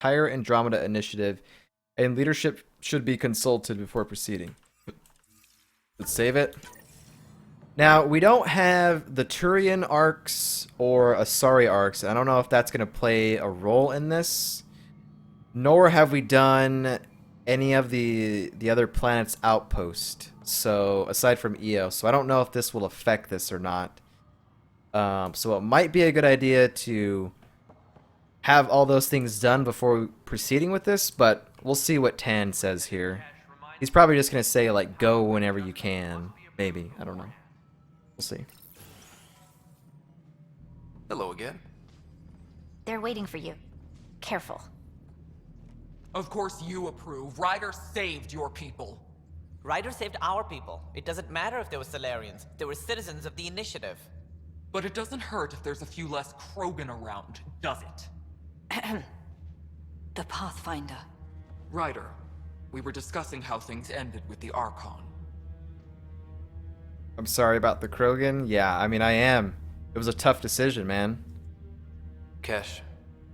entire Andromeda initiative, and leadership should be consulted before proceeding. Let's save it. Now, we don't have the Turian arcs or Asari arcs. I don't know if that's going to play a role in this. Nor have we done any of the other planets' outpost. So, aside from Io. So, I don't know if this will affect this or not. So, it might be a good idea to have all those things done before proceeding with this. But we'll see what Tann says here. He's probably just going to say, like, go whenever you can. Maybe. I don't know. We'll see. Hello again. They're waiting for you. Careful. Of course you approve. Ryder saved your people. Ryder saved our people. It doesn't matter if they were Solarians. They were citizens of the Initiative. But it doesn't hurt if there's a few less Krogan around, does it? The Pathfinder. Ryder, we were discussing how things ended with the Archon. I'm sorry about the Krogan. Yeah, I mean, I am. It was a tough decision, man. Kesh,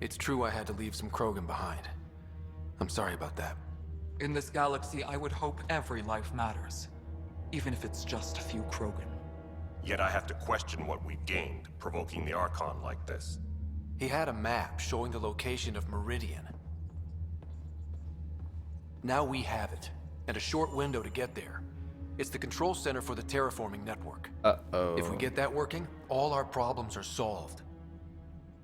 it's true I had to leave some Krogan behind. I'm sorry about that. In this galaxy, I would hope every life matters. Even if it's just a few Krogan. Yet I have to question what we've gained, provoking the Archon like this. He had a map showing the location of Meridian. Now we have it, and a short window to get there. It's the control center for the terraforming network. Uh-oh. If we get that working, all our problems are solved.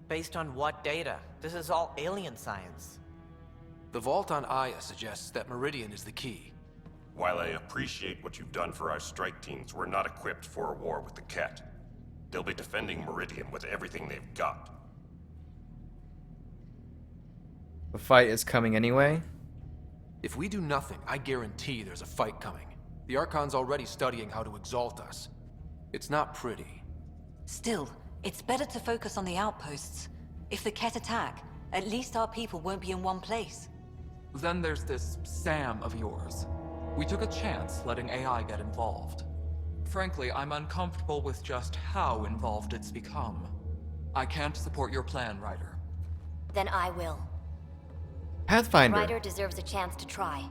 Based on what data? This is all alien science. The vault on Aya suggests that Meridian is the key. While I appreciate what you've done for our strike teams, we're not equipped for a war with the Ket. They'll be defending Meridian with everything they've got. The fight is coming anyway. If we do nothing, I guarantee there's a fight coming. The Archon's already studying how to exalt us. It's not pretty. Still, it's better to focus on the outposts. If the Ket attack, at least our people won't be in one place. Then there's this Sam of yours. We took a chance letting AI get involved. Frankly, I'm uncomfortable with just how involved it's become. I can't support your plan, Ryder. Then I will. Pathfinder. Ryder deserves a chance to try.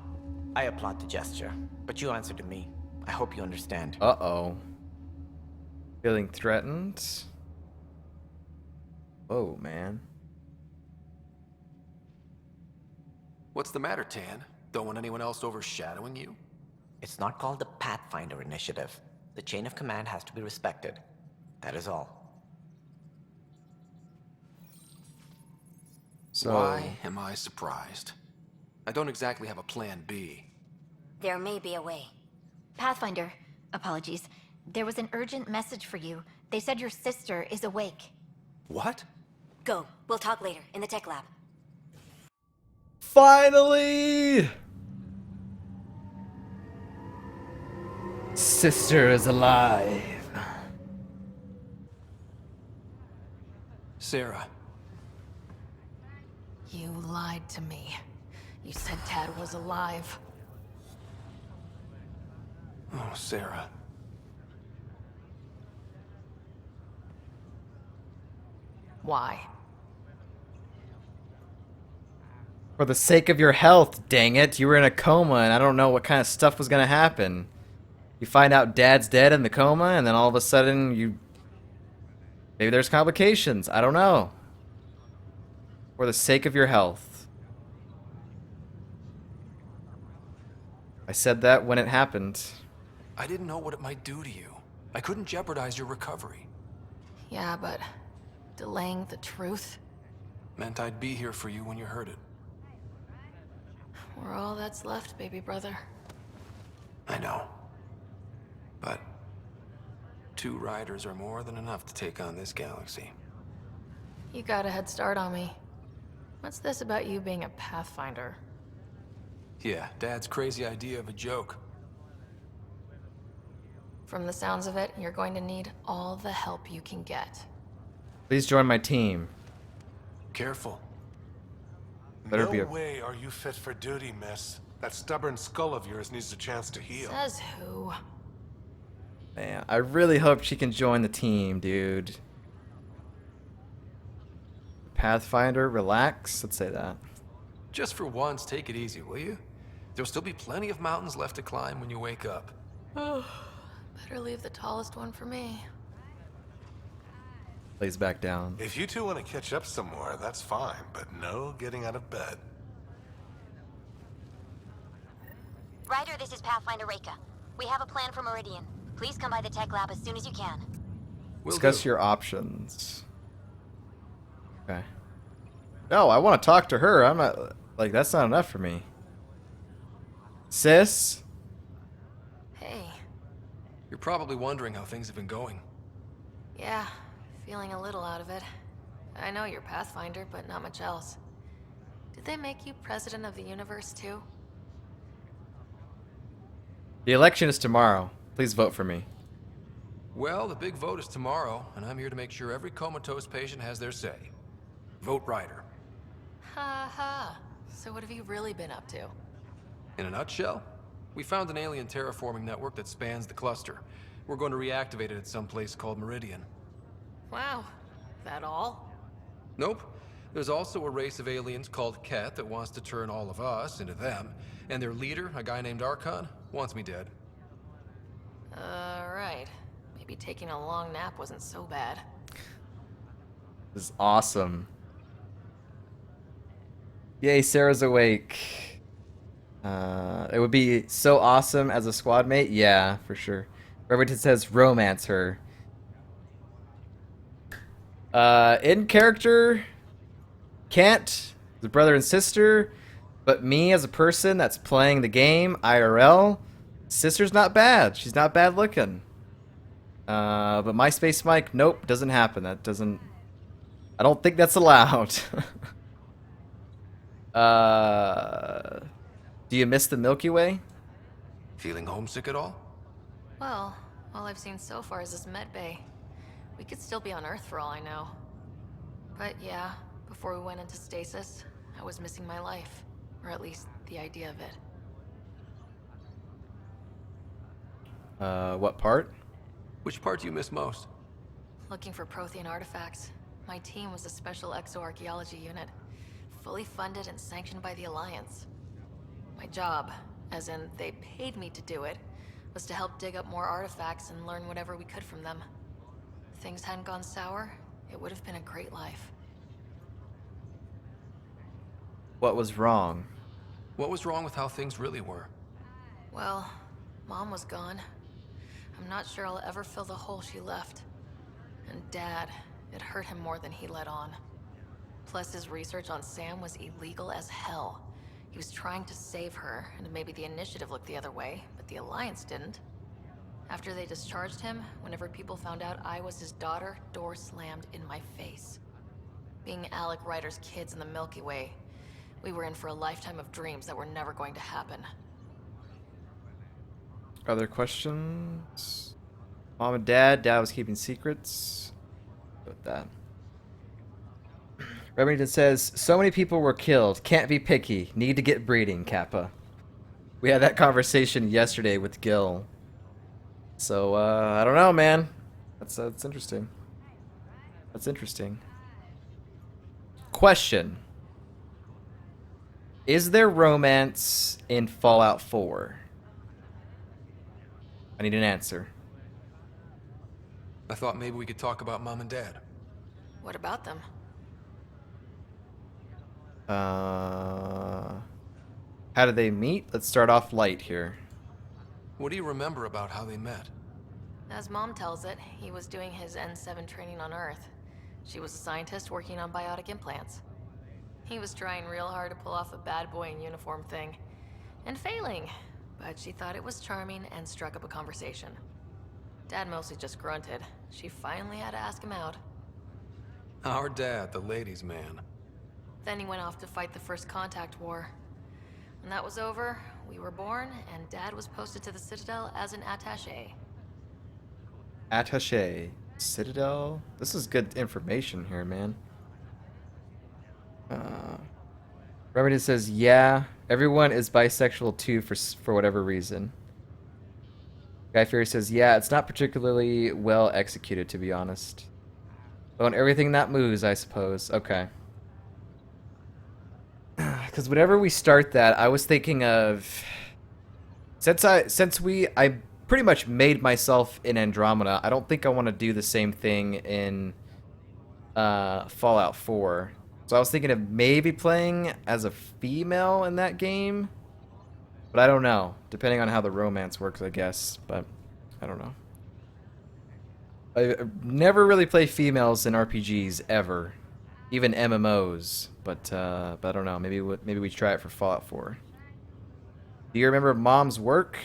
I applaud the gesture, but you answered to me. I hope you understand. Uh-oh. Feeling threatened? Whoa, man. What's the matter, Tann? Don't want anyone else overshadowing you? It's not called the Pathfinder Initiative. The chain of command has to be respected. That is all. So, Why am I surprised? I don't exactly have a plan B. There may be a way. Pathfinder, apologies. There was an urgent message for you. They said your sister is awake. What? Go. We'll talk later, in the tech lab. finally! Sister is alive. Sarah. You lied to me. You said Tad was alive. Oh, Sarah. Why? For the sake of your health, dang it. You were in a coma and I don't know what kind of stuff was gonna happen. You find out Dad's dead in the coma and then all of a sudden you... Maybe there's complications. I don't know. For the sake of your health. I said that when it happened. I didn't know what it might do to you. I couldn't jeopardize your recovery. Yeah, but delaying the truth? Meant I'd be here for you when you heard it. We're all that's left, baby brother. I know. But 2 riders are more than enough to take on this galaxy. You got a head start on me. What's this about you being a Pathfinder? Yeah, Dad's crazy idea of a joke. From the sounds of it, you're going to need all the help you can get. Please join my team. Careful. Better No be a... way are you fit for duty, miss. That stubborn skull of yours needs a chance to heal. Says who? Man, I really hope she can join the team, dude. Pathfinder, relax. Let's say that. Just for once, take it easy, will you? There'll still be plenty of mountains left to climb when you wake up. Oh, better leave the tallest one for me. Lays back down. If you two want to catch up some more, that's fine, but no getting out of bed. Ryder, this is Pathfinder Reika. We have a plan for Meridian. Please come by the tech lab as soon as you can. Will Discuss do. your options. Okay. No, I want to talk to her. I'm not... Like, that's not enough for me. Sis? Hey, You're probably wondering how things have been going. yeah, feeling a little out of it. I know you're Pathfinder, but not much else. Did they make you president of the universe, too? The election is tomorrow. Please vote for me. Well, the big vote is tomorrow, and I'm here to make sure every comatose patient has their say. Vote Ryder. Ha ha. So what have you really been up to? In a nutshell, we found an alien terraforming network that spans the cluster. We're going to reactivate it at some place called Meridian. Wow. That all? Nope. There's also a race of aliens called Ket that wants to turn all of us into them, and their leader, a guy named Archon, wants me dead. Right. Maybe taking a long nap wasn't so bad. This is awesome. Yay, Sarah's awake. It would be so awesome as a squad mate. Yeah, for sure. Remington says romance her. In character, can't. The brother and sister. But me as a person that's playing the game, IRL, sister's not bad. She's not bad looking. But MySpace Mike, nope, doesn't happen. That doesn't... I don't think that's allowed. Do you miss the Milky Way? Feeling homesick at all? Well, all I've seen so far is this med bay. We could still be on Earth for all I know. But yeah, before we went into stasis, I was missing my life. Or at least the idea of it. What part? Which part do you miss most? Looking for Prothean artifacts. My team was a special exoarchaeology unit, fully funded and sanctioned by the Alliance. My job, as in they paid me to do it, was to help dig up more artifacts and learn whatever we could from them. If things hadn't gone sour, it would have been a great life. What was wrong? What was wrong with how things really were? Well, Mom was gone. I'm not sure I'll ever fill the hole she left. And Dad, it hurt him more than he let on. Plus, his research on Sam was illegal as hell. He was trying to save her, and maybe the Initiative looked the other way, but the Alliance didn't. After they discharged him, whenever people found out I was his daughter, door slammed in my face. Being Alec Ryder's kids in the Milky Way, we were in for a lifetime of dreams that were never going to happen. Other questions? Mom and Dad. Dad was keeping secrets. Go with that. Remington says, so many people were killed. Can't be picky. Need to get breeding, Kappa. We had that conversation yesterday with Gil. So, I don't know, man. That's interesting. That's interesting. Question. Is there romance in Fallout 4? I need an answer. I thought maybe we could talk about Mom and Dad. What about them? How did they meet? Let's start off light here. What do you remember about how they met? As Mom tells it, he was doing his N7 training on Earth. She was a scientist working on biotic implants. He was trying real hard to pull off a bad boy in uniform thing, and failing, but she thought it was charming and struck up a conversation. Dad mostly just grunted. She finally had to ask him out. Our dad, the ladies' man. Then he went off to fight the First Contact War. When that was over, we were born, and Dad was posted to the Citadel as an attaché. Attaché. Citadel? This is good information here, man. Remedy says, yeah, everyone is bisexual too for whatever reason. Guy Fury says, yeah, it's not particularly well executed, to be honest. But on everything that moves, I suppose. Okay. Because whenever we start that, I was thinking of I pretty much made myself in Andromeda. I don't think I want to do the same thing in Fallout 4. So I was thinking of maybe playing as a female in that game, but I don't know. Depending on how the romance works, I guess. But I don't know. I never really play females in RPGs ever, even MMOs. But I don't know. Maybe we try it for Fallout 4. Do you remember Mom's work?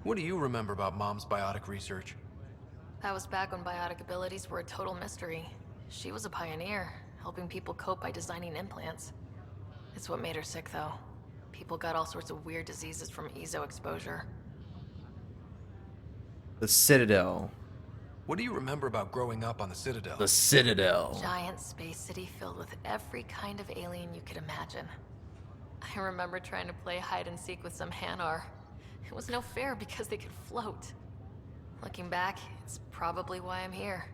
What do you remember about Mom's biotic research? That was back when biotic abilities were a total mystery. She was a pioneer, helping people cope by designing implants. It's what made her sick, though. People got all sorts of weird diseases from EZO exposure. The Citadel. What do you remember about growing up on the Citadel? The Citadel. Giant space city filled with every kind of alien you could imagine. I remember trying to play hide and seek with some Hanar. It was no fair because they could float. Looking back, it's probably why I'm here.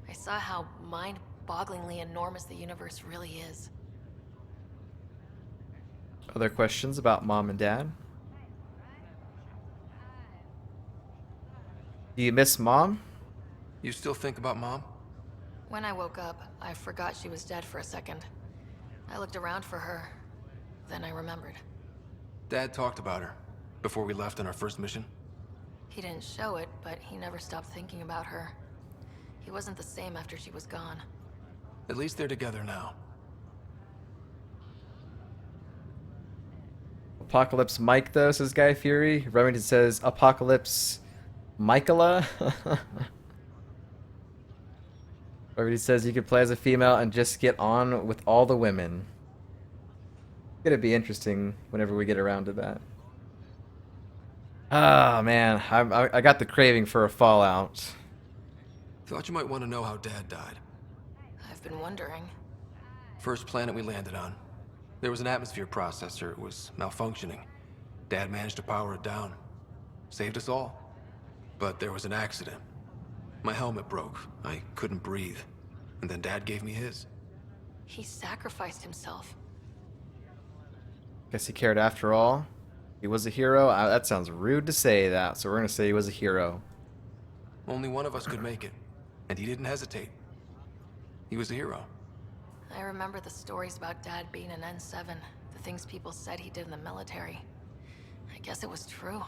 I saw how mind-bogglingly enormous the universe really is. Other questions about Mom and Dad? Do you miss Mom? You still think about Mom? When I woke up, I forgot she was dead for a second. I looked around for her, then I remembered. Dad talked about her before we left on our first mission. He didn't show it, but he never stopped thinking about her. He wasn't the same after she was gone. At least they're together now. Apocalypse Mike, though, says Guy Fury. Remington says Apocalypse Michaela. Remington says you could play as a female and just get on with all the women. It's gonna be interesting whenever we get around to that. Oh man, I got the craving for a Fallout. Thought you might want to know how Dad died. I've been wondering. First planet we landed on. There was an atmosphere processor. It was malfunctioning. Dad managed to power it down. Saved us all. But there was an accident. My helmet broke. I couldn't breathe. And then Dad gave me his. He sacrificed himself. Guess he cared after all. He was a hero? That sounds rude to say that, so we're gonna say he was a hero. Only one of us could make it. And he didn't hesitate. He was a hero. I remember the stories about Dad being an N7, the things people said he did in the military. I guess it was true.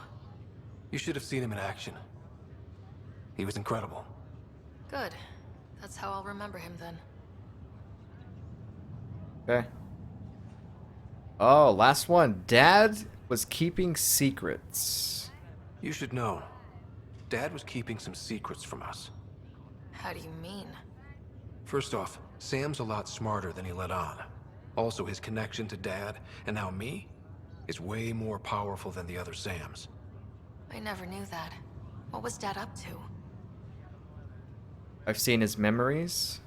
You should have seen him in action. He was incredible. Good. That's how I'll remember him then. Okay. Oh, last one. Dad was keeping secrets. You should know. Dad was keeping some secrets from us. How do you mean? First off, Sam's a lot smarter than he let on. Also, his connection to Dad, and now me, is way more powerful than the other Sams. I never knew that. What was Dad up to? I've seen his memories.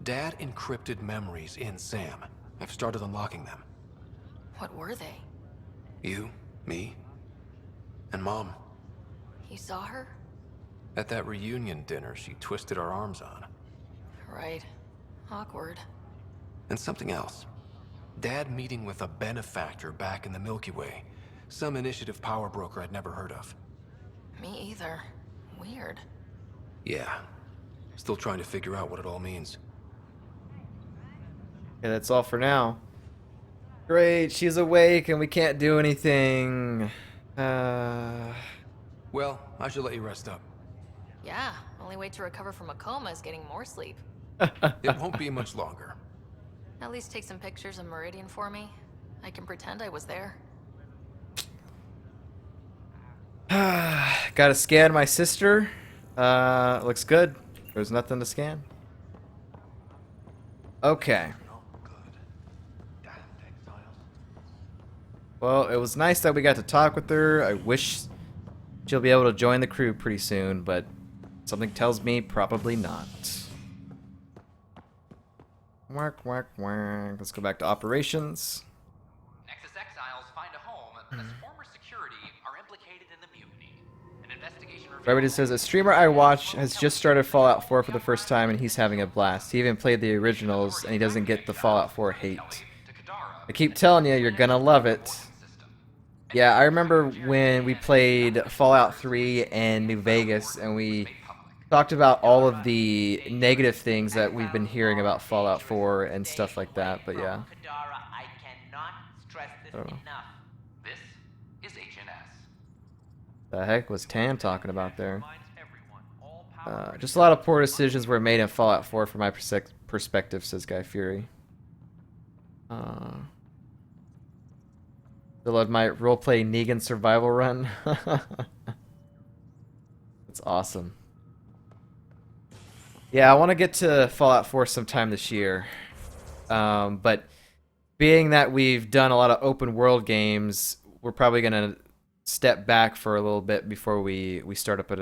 Dad encrypted memories in Sam. I've started unlocking them. What were they? You, me, and Mom. You saw her? At that reunion dinner she twisted our arms on. Right. Awkward. And something else. Dad meeting with a Benefactor back in the Milky Way. Some initiative power broker I'd never heard of. Me either. Weird. Yeah. Still trying to figure out what it all means. Okay, that's all for now. Great, she's awake and we can't do anything. Well, I should let you rest up. Yeah, only way to recover from a coma is getting more sleep. It won't be much longer. At least take some pictures of Meridian for me. I can pretend I was there. Gotta scan my sister. Looks good. There's nothing to scan. Okay. Well, it was nice that we got to talk with her. I wish she'll be able to join the crew pretty soon, but something tells me probably not. Whack, whack, whack. Let's go back to operations. Nexus exiles find a home, but as former security are implicated in the mutiny. An investigation Everybody says, a streamer I watch has just started Fallout 4 for the first time and he's having a blast. He even played the originals and he doesn't get the Fallout 4 hate. to Kadara I keep telling you, you're gonna love it. Yeah, I remember when we played Fallout 3 and New Vegas, and we talked about all of the negative things that we've been hearing about Fallout 4 and stuff like that, but yeah. I cannot stress this I don't know. enough. This is HNS. The heck was Tann talking about there? Just a lot of poor decisions were made in Fallout 4 from my perspective, says Guy Fury. Still love my roleplay Negan survival run. It's awesome. Yeah, I want to get to Fallout 4 sometime this year. But being that we've done a lot of open world games, we're probably going to step back for a little bit before we start up at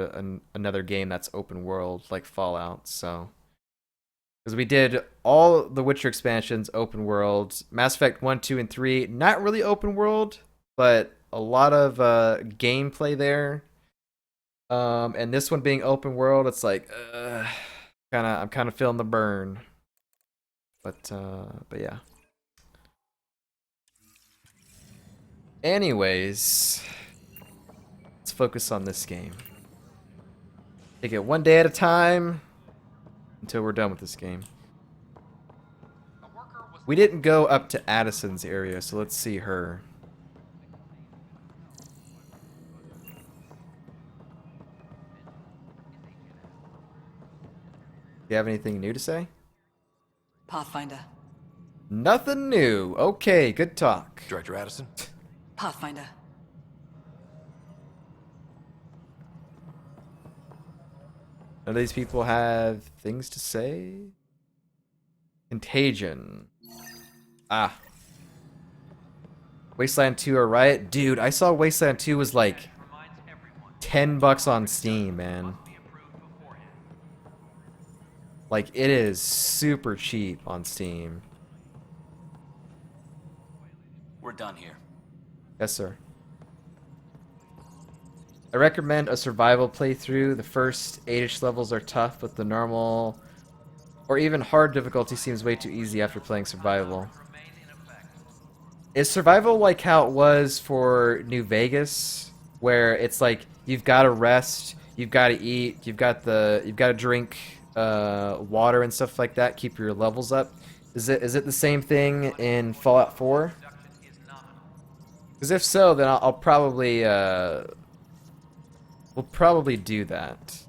another game that's open world like Fallout. So, because we did all the Witcher expansions open world, Mass Effect 1, 2, and 3 not really open world, but a lot of gameplay there. And this one being open world, it's like I'm kind of feeling the burn. But yeah. Anyways, let's focus on this game. Take it one day at a time until we're done with this game. We didn't go up to Addison's area, so let's see her. Do you have anything new to say? Pathfinder. Nothing new. Okay, good talk. Director Addison? Pathfinder. None of these people have things to say? Contagion. Ah. Wasteland 2 or Riot? Dude, I saw Wasteland 2 was like $10 on Steam, man. Like, it is super cheap on Steam. We're done here. Yes, sir. I recommend a survival playthrough. The first 8-ish levels are tough, but the normal or even hard difficulty seems way too easy after playing survival. Is survival like how it was for New Vegas, where it's like you've got to rest, you've got to eat, you've got to drink water and stuff like that, keep your levels up? Is it the same thing in Fallout 4? Because if so, then I'll probably we'll probably do that.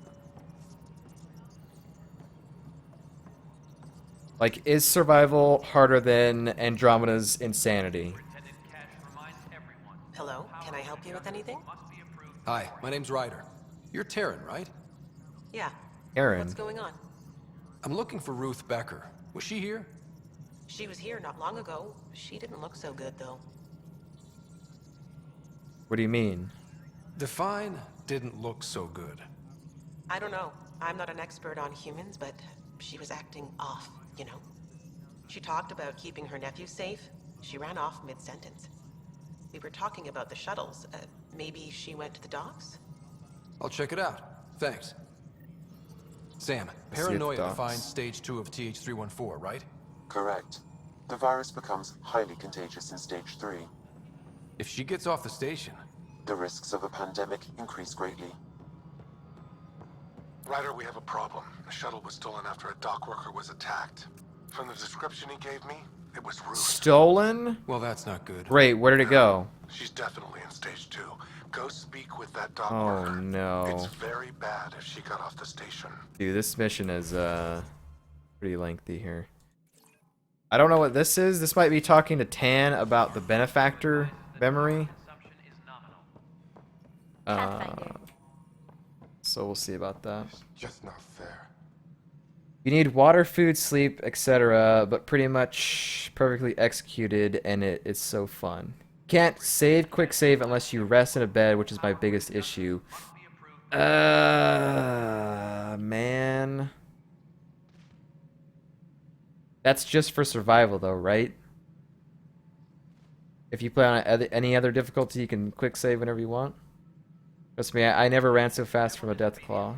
Like, is survival harder than Andromeda's insanity? Hello, can I help you with anything? Hi, my name's Ryder. You're Taryn, right? Yeah. Aaron. What's going on? I'm looking for Ruth Becker. Was she here? She was here not long ago. She didn't look so good, though. What do you mean? Define didn't look so good. I don't know. I'm not an expert on humans, but she was acting off, you know? She talked about keeping her nephew safe. She ran off mid-sentence. We were talking about the shuttles. Maybe she went to the docks? I'll check it out. Thanks. Sam, See you at the paranoia docks. defines stage 2 of TH314, right? Correct. The virus becomes highly contagious in stage 3. If she gets off the station... The risks of a pandemic increase greatly. Ryder, we have a problem. The shuttle was stolen after a dock worker was attacked. From the description he gave me, it was Ruth. Stolen? Well, that's not good. Great, where did it go? She's definitely in stage 2. Go speak with that dock Oh worker. no. It's very bad if she got off the station. Dude, this mission is pretty lengthy here. I don't know what this is. This might be talking to Tann about the Benefactor memory. So we'll see about that. It's just not fair. You need water, food, sleep, etc., but pretty much perfectly executed, and it's so fun. Can't save quick save unless you rest in a bed, which is my biggest issue. Man. That's just for survival though, right? If you play on any other difficulty, you can quick save whenever you want. Trust me, I never ran so fast from a death claw.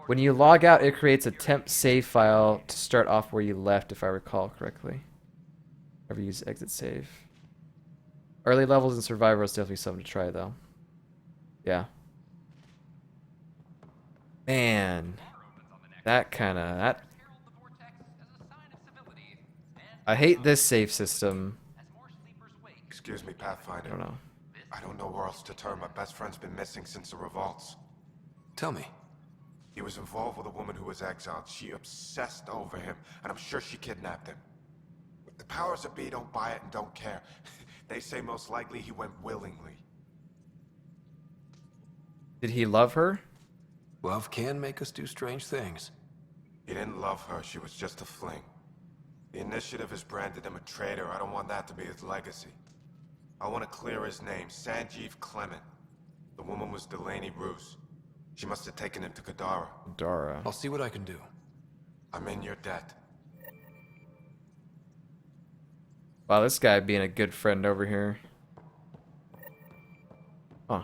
When you log out, it creates a temp save file to start off where you left, if I recall correctly. Never use exit save. Early levels in Survivor is definitely something to try, though. Yeah. Man. That kind of... that. I hate this save system. Excuse me, Pathfinder. I don't know. I don't know where else to turn. My best friend's been missing since the revolts. Tell me. He was involved with a woman who was exiled. She obsessed over him, and I'm sure she kidnapped him. The powers that be don't buy it and don't care. They say most likely he went willingly. Did he love her? Love can make us do strange things. He didn't love her. She was just a fling. The Initiative has branded him a traitor. I don't want that to be his legacy. I want to clear his name. Sanjeev Clement. The woman was Delaney Roos. She must have taken him to Kadara. Dara. I'll see what I can do. I'm in your debt. Wow, this guy being a good friend over here. Huh.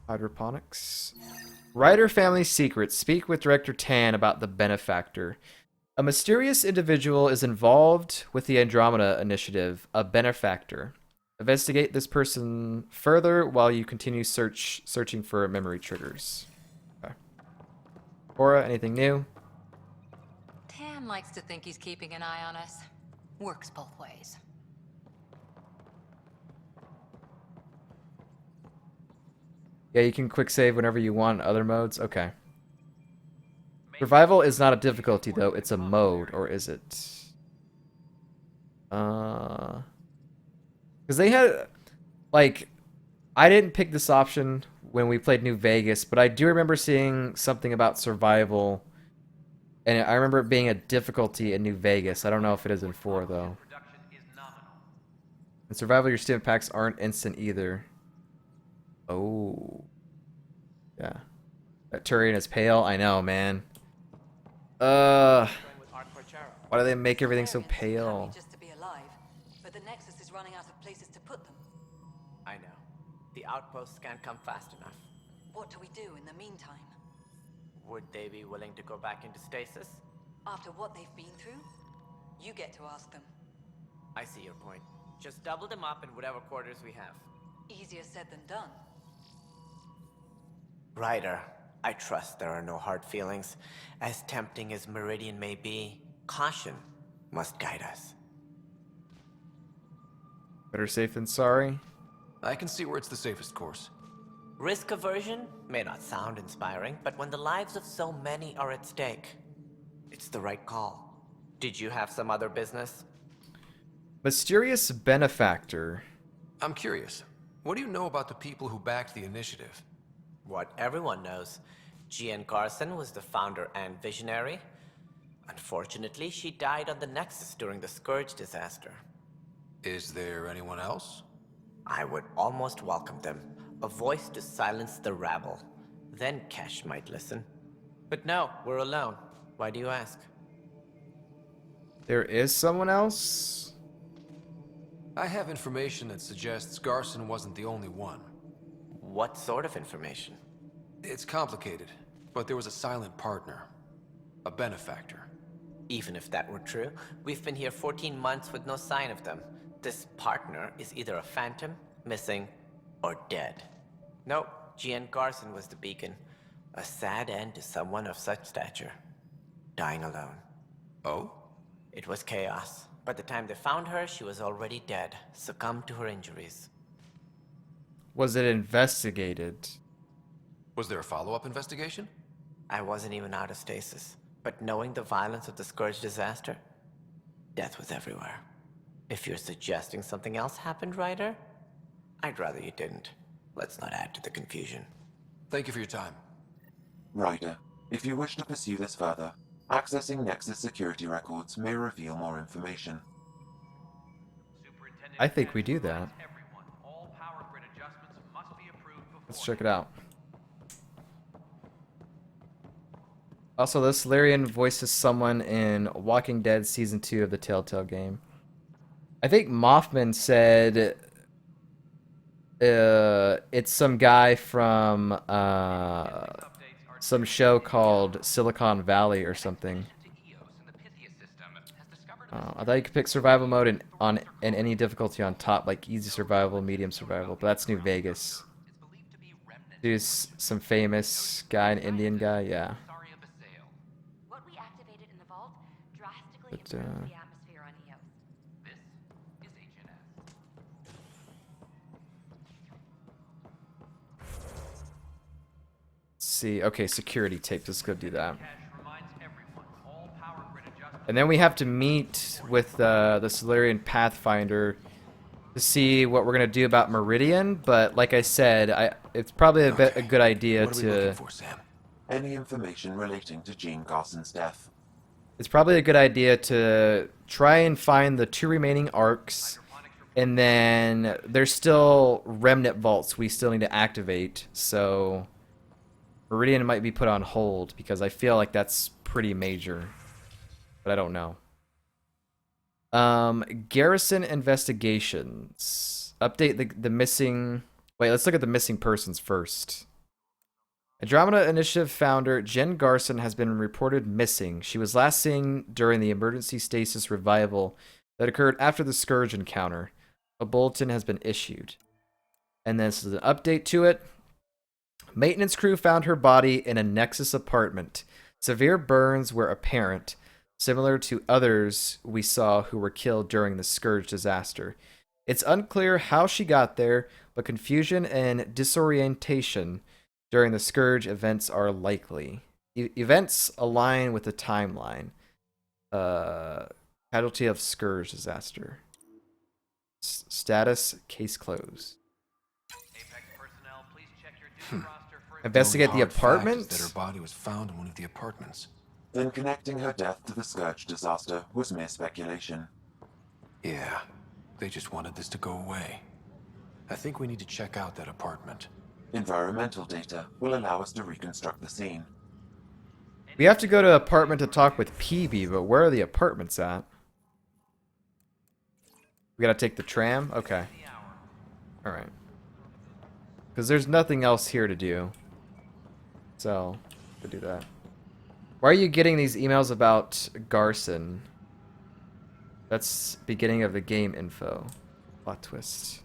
Hydroponics. Writer Family Secrets. Speak with Director Tann about the Benefactor. A mysterious individual is involved with the Andromeda Initiative, a Benefactor. Investigate this person further while you continue searching for memory triggers. Okay. Cora, anything new? Tann likes to think he's keeping an eye on us. Works both ways. Yeah, you can quick save whenever you want in other modes. Okay. Survival is not a difficulty though, it's a mode, or is it? Because they had, like, I didn't pick this option when we played New Vegas, but I do remember seeing something about survival, and I remember it being a difficulty in New Vegas. I don't know if it is in 4 though. In survival, your stim packs aren't instant either. Oh, yeah. That Turian is pale. I know, man. Why do they make everything so pale? Just to be alive, but the Nexus is running out of places to put them. I know. The outposts can't come fast enough. What do we do in the meantime? Would they be willing to go back into stasis? After what they've been through, you get to ask them. I see your point. Just double them up in whatever quarters we have. Easier said than done. Ryder, I trust there are no hard feelings. As tempting as Meridian may be, caution must guide us. Better safe than sorry. I can see where it's the safest course. Risk aversion may not sound inspiring, but when the lives of so many are at stake, it's the right call. Did you have some other business? Mysterious Benefactor. I'm curious. What do you know about the people who backed the initiative? What everyone knows. Jien Garson was the founder and visionary. Unfortunately, she died on the Nexus during the Scourge disaster. Is there anyone else? I would almost welcome them. A voice to silence the rabble. Then Kesh might listen. But no, we're alone. Why do you ask? There is someone else? I have information that suggests Garson wasn't the only one. What sort of information? It's complicated, but there was a silent partner. A benefactor. Even if that were true, we've been here 14 months with no sign of them. This partner is either a phantom, missing, or dead. Nope, Jien Garson was the beacon. A sad end to someone of such stature. Dying alone. Oh? It was chaos. By the time they found her, she was already dead, succumbed to her injuries. Was it investigated? Was there a follow-up investigation? I wasn't even out of stasis, but knowing the violence of the Scourge disaster, death was everywhere. If you're suggesting something else happened, Ryder, I'd rather you didn't. Let's not add to the confusion. Thank you for your time. Ryder, if you wish to pursue this further, accessing Nexus security records may reveal more information. I think we do that. Let's check it out. Also, this Larian voices someone in Walking Dead Season 2 of the Telltale game. I think Mothman said it's some guy from some show called Silicon Valley or something. I thought you could pick survival mode in any difficulty on top, like easy survival, medium survival, but that's New Vegas. There's some famous guy, an Indian guy, yeah. What we activated in the vault drastically But, improves the atmosphere on Eos. This is HNS. let's see, okay, security tape, let's go do that. And then we have to meet with the Solarian Pathfinder to see what we're gonna do about Meridian. But like I said, it's probably a good idea What are we looking for, Sam? Any information relating to Jien Garson's death. It's probably a good idea to try and find the 2 remaining arcs, and then there's still remnant vaults we still need to activate. So Meridian might be put on hold because I feel like that's pretty major. But I don't know. Garrison investigations. Update the missing... Wait, let's look at the missing persons first. Andromeda Initiative founder Jien Garson has been reported missing. She was last seen during the emergency stasis revival that occurred after the Scourge encounter. A bulletin has been issued. And this is an update to it. Maintenance crew found her body in a Nexus apartment. Severe burns were apparent, similar to others we saw who were killed during the Scourge disaster. It's unclear how she got there, but confusion and disorientation during the Scourge events are likely. Events align with the timeline. Casualty of Scourge disaster. Status, case closed. Investigate the apartment? That her body was found in one of the apartments. Then connecting her death to the Scourge disaster was mere speculation. Yeah, they just wanted this to go away. I think we need to check out that apartment. Environmental data will allow us to reconstruct the scene. We have to go to an apartment to talk with PB, but where are the apartments at? We gotta take the tram? Okay. Alright. Because there's nothing else here to do. So, to do that. Why are you getting these emails about Garson? That's beginning of the game info. Plot twist.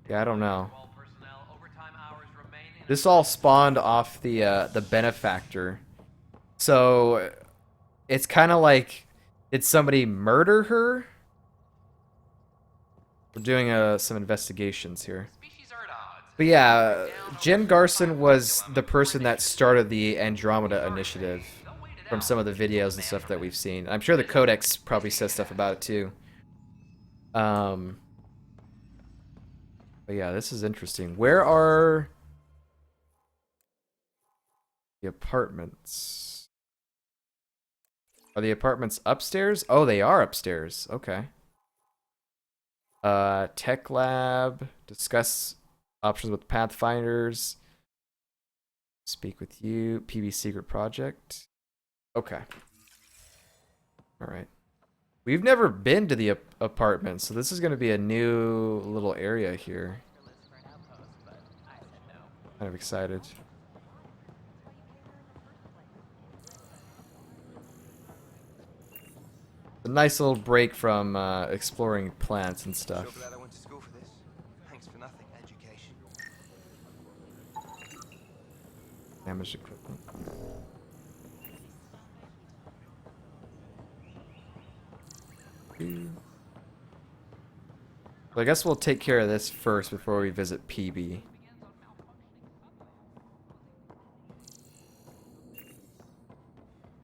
Yeah, I don't know. This all spawned off the Benefactor. So, it's kind of like, did somebody murder her? We're doing some investigations here. But yeah, Jien Garson was the person that started the Andromeda initiative from some of the videos and stuff that we've seen. I'm sure the Codex probably says stuff about it too. But yeah, this is interesting. Where are the apartments? Are the apartments upstairs? Oh, they are upstairs. Okay. Tech lab. Discuss options with Pathfinders. Speak with you. PB secret project. Okay. Alright. We've never been to the apartment, so this is going to be a new little area here. Kind of excited. A nice little break from exploring plants and stuff. Damaged equipment. Well, I guess we'll take care of this first before we visit PB.